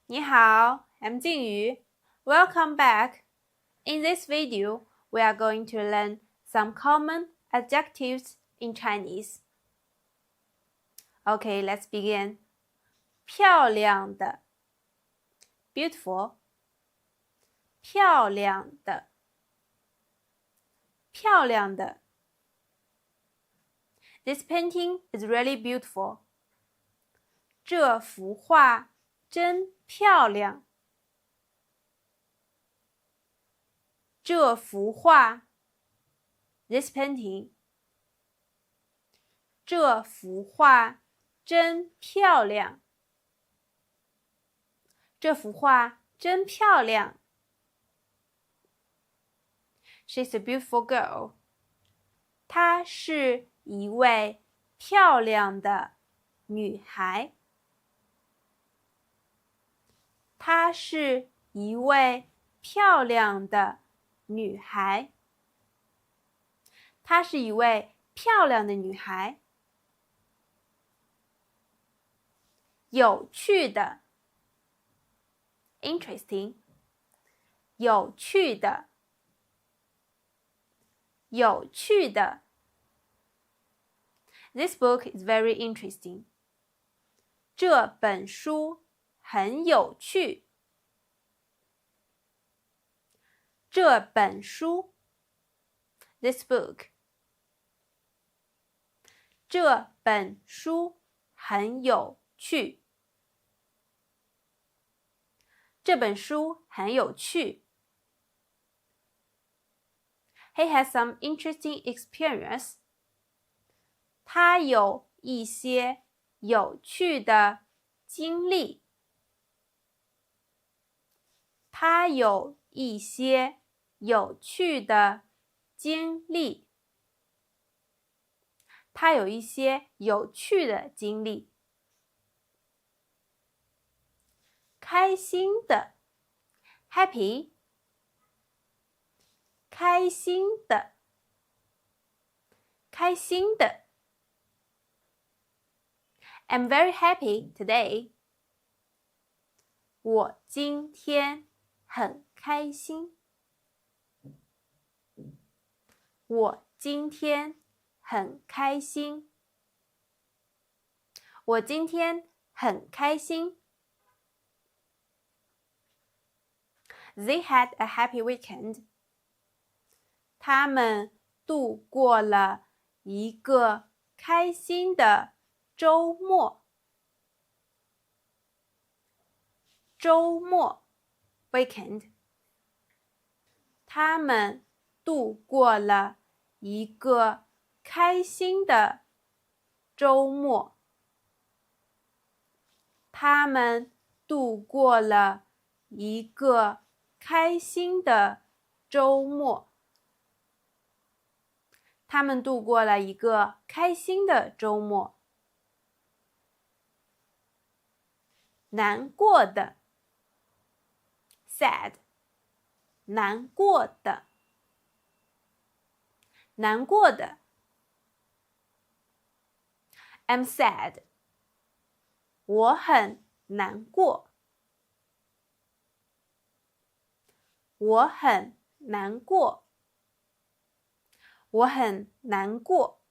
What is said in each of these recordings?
你好, I'm Jingyu. Welcome back. In this video, we are going to learn some common adjectives in Chinese. Okay, let's begin. 漂亮的 beautiful. 漂亮的漂亮的 This painting is really beautiful. 这幅画真漂亮。这幅画 This painting 这幅画真漂亮。这幅画真漂亮。She's a beautiful girl. 她是一位漂亮的女孩。她是一位漂亮的女孩。她是一位漂亮的女孩。有趣的 interesting 有趣的有趣的 This book is very interesting. 这本书很有趣。这本书 This book 这本书很有趣。这本书很有趣。He has some interesting experience. 他有一些有趣的经历。他有一些有趣的经历。他有一些有趣的经历。开心的 happy 开心的开心的 I'm very happy today. 我今天很开心。我今天很开心。我今天很开心。They had a happy weekend. 他们度过了一个开心的周末。周末 weekend. 他们度过了一个开心的周末。他们度过了一个开心的周末。他们度过了一个开心的周末。难过的 sad 难过的难过的 I'm sad 我很难过。我很难过。我很难过。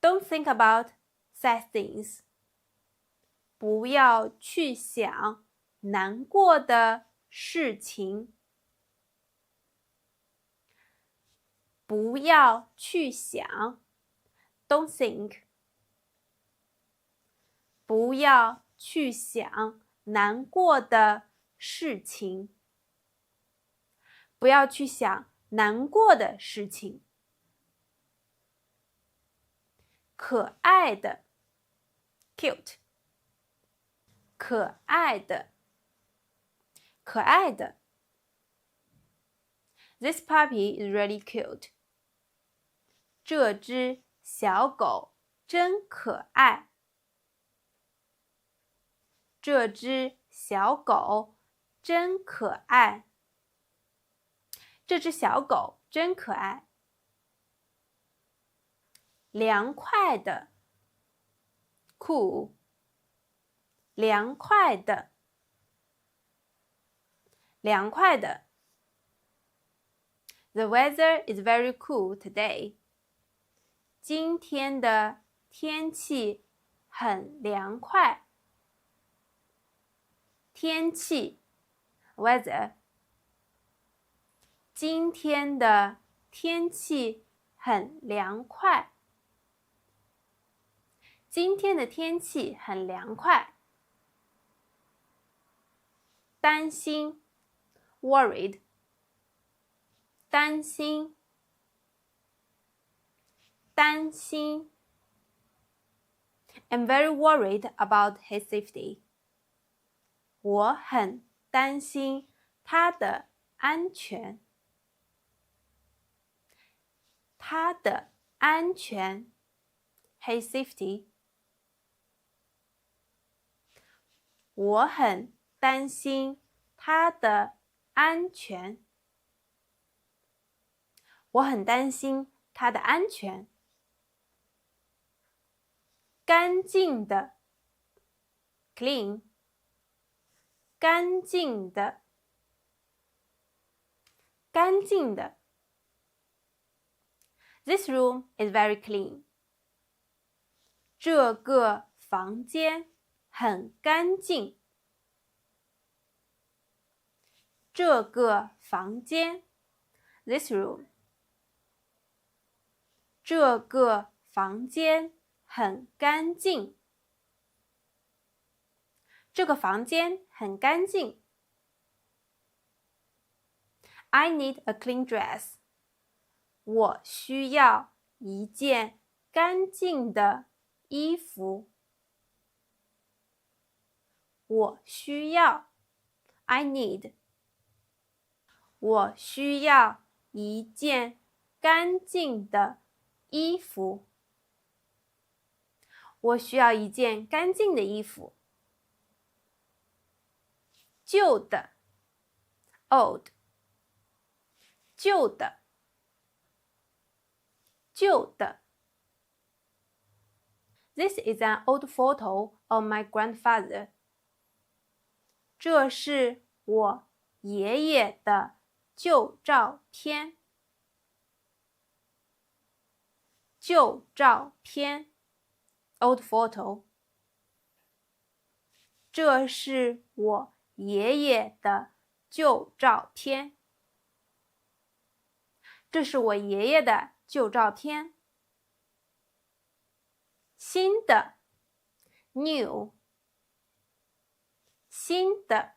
Don't think about sad things. 不要去想难过的事情。不要去想 Don't think. 不要去想难过的事情。不要去想难过的事情。可爱的 cute 可爱的可爱的 This puppy is really cute. 这只小狗真可爱。这只小狗真可爱。这只小狗真可爱。凉快的 cool 凉快的，凉快的。The weather is very cool today. 今天的天气很凉快。天气 weather 今天的天气很凉快。今天的天气很凉快。担心 worried 担心担心 I'm very worried about his safety. 我很担心他的安全。他的安全 his safety. 我很担心他的安全。我很担心他的安全。干净的 clean 干净的干净的 This room is very clean. 这个房间很干净。这个房间 This room 这个房间很干净。这个房间很干净。I need a clean dress. 我需要一件干净的衣服。我需要 I need 我需要一件干净的衣服。我需要一件干净的衣服。旧的 old 旧的旧的 This is an old photo of my grandfather. 这是我爷爷的旧照片。旧照片 old photo. 这是我爷爷的旧照片。这是我爷爷的旧照片。新的 new 新的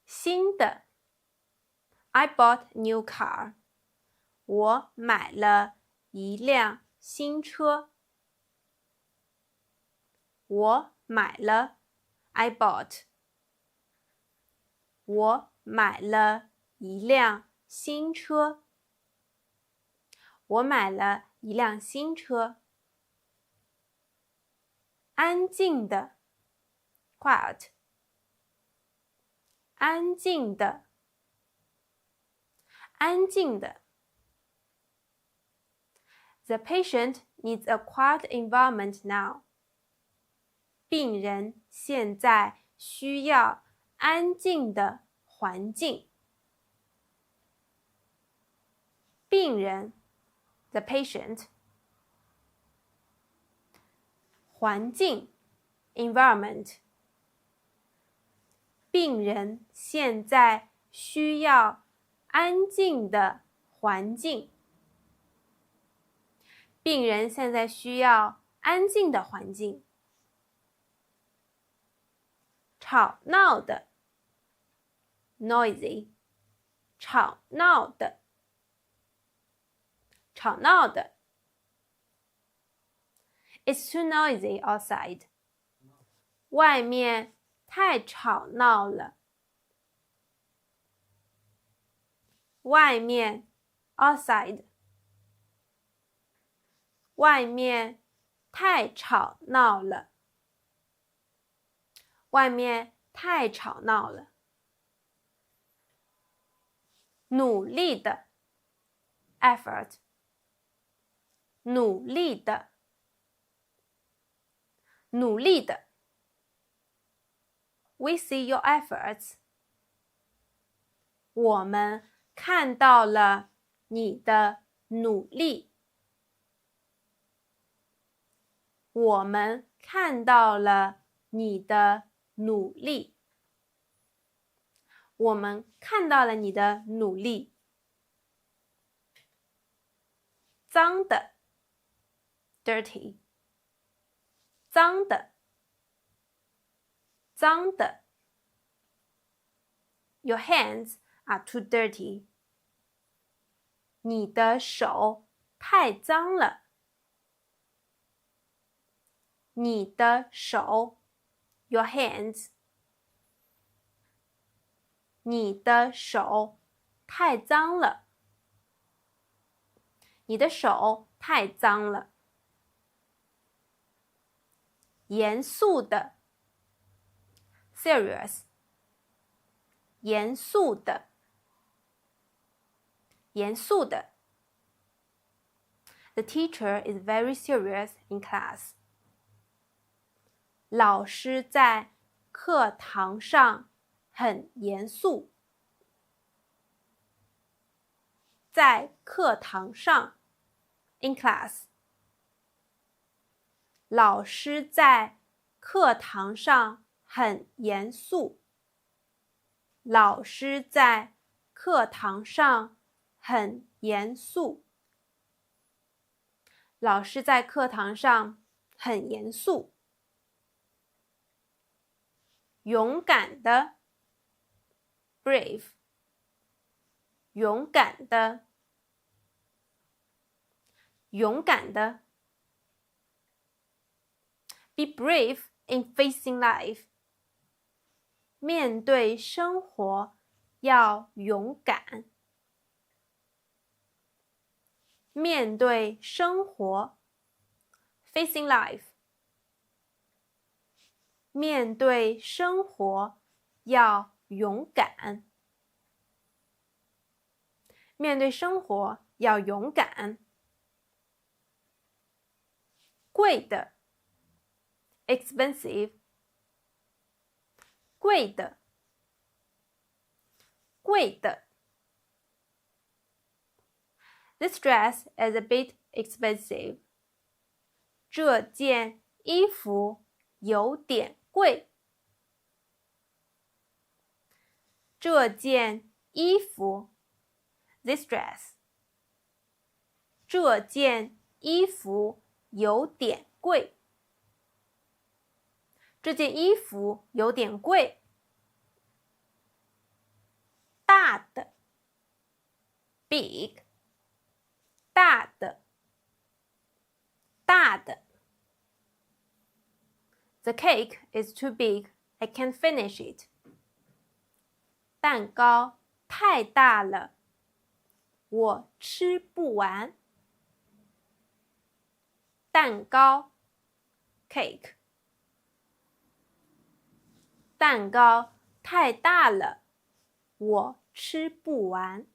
新的 I bought a new car. 我买了一辆新车。我买了 I bought 我买了一辆新车。我买了一辆新车。安静的 quiet 安静的安静的 The patient needs a quiet environment now. 病人现在需要安静的环境。病人 the patient 环境 environment 病人现在需要安静的环境。病人现在需要安静的环境。吵闹的 noisy 吵闹的吵闹的 It's too noisy outside. 外面太吵闹了。外面 outside. 外面太吵闹了。外面太吵闹了。努力的 effort. 努力的努力的 We see your efforts. 我们看到了你的努力。我们看到了你的努力。我们看到了你的努力。脏的 dirty， 脏的，脏的。Your hands are too dirty. 你的手太脏了。你的手 your hands， 你的手太脏了。你的手太脏了。严肃的 serious， 严肃的，严肃的。The teacher is very serious in class. 老师在课堂上很严肃。在课堂上 in class， 老师在课堂上很严肃。老师在课堂上很严肃。老师在课堂上很严肃。勇敢的 brave， 勇敢的，勇敢的。Be brave in facing life. 面对生活要勇敢。面对生活 facing life， 面对生活要勇敢。面对生活要勇敢。贵的 expensive， 贵的，贵的。This dress is a bit expensive. 这件衣服有点贵。这件衣服 this dress， 这件衣服有点贵。这件衣服有点贵。大的 big， 大的，大的。The cake is too big. I can't finish it. 蛋糕太大了，我吃不完。蛋糕 cake， 蛋糕太大了，我吃不完。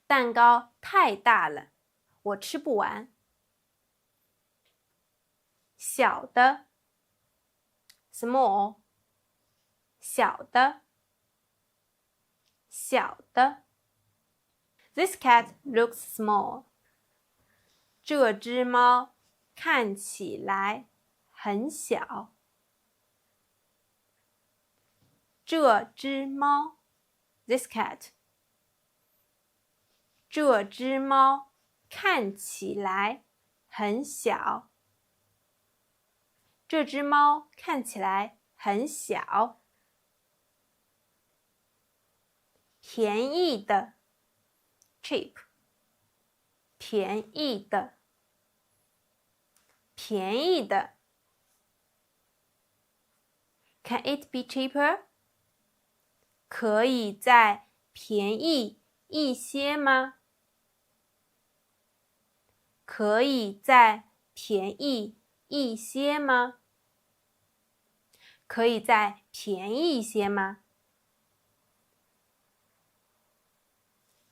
蛋糕太大了，我吃不完。小的 small， 小的，小的。This cat looks small. 这只猫看起来很小。这只猫 this cat， 这只猫看起来很小。这只猫看起来很小。便宜的 cheap， 便宜的，便宜的。Can it be cheaper？ 可以再便宜一些吗？可以再便宜一些吗？可以再便宜一些吗？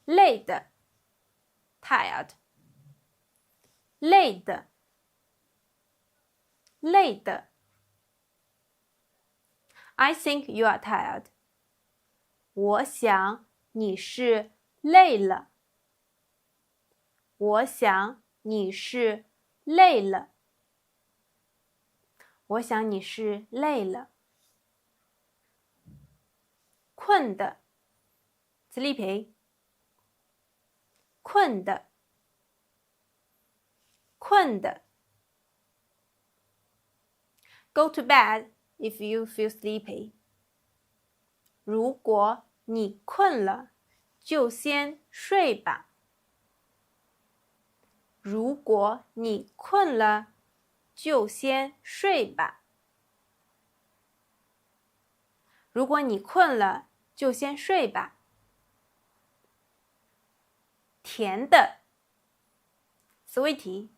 累的 tired， 累的，累的。I think you are tired. 我想你是累了。我想你是累了。我想你是累了。困的 sleepy 困的困的 Go to bed if you feel sleepy. 如果你困了，就先睡吧。如果你困了，就先睡吧。如果你困了，就先睡吧。甜的 sweetie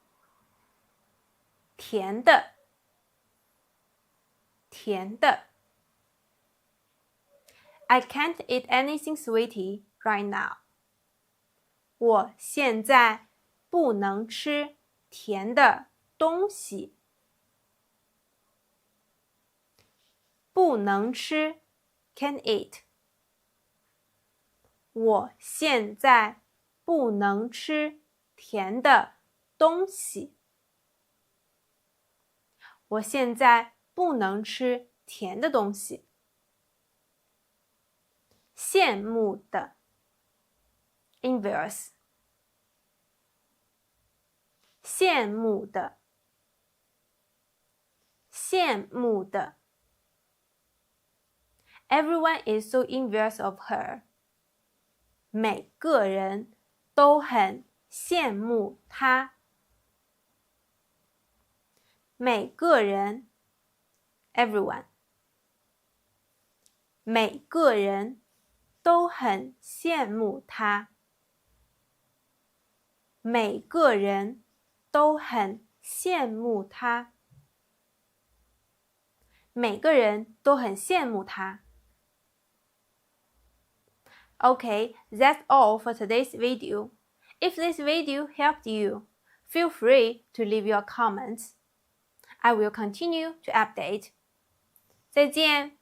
甜的甜的 I can't eat anything sweetie right now. 我现在不能吃甜的东西。不能吃 can't eat. 我现在不能吃甜的东西。我现在不能吃甜的东西。羡慕的 envious 羡慕的羡慕的 Everyone is so envious of her. 每个人都很羡慕她。每个人 everyone 每个人都很羡慕她。每个人都很羡慕她。每个人都很羡慕她。Okay, that's all for today's video. If this video helped you, feel free to leave your comments. I will continue to update. 再见。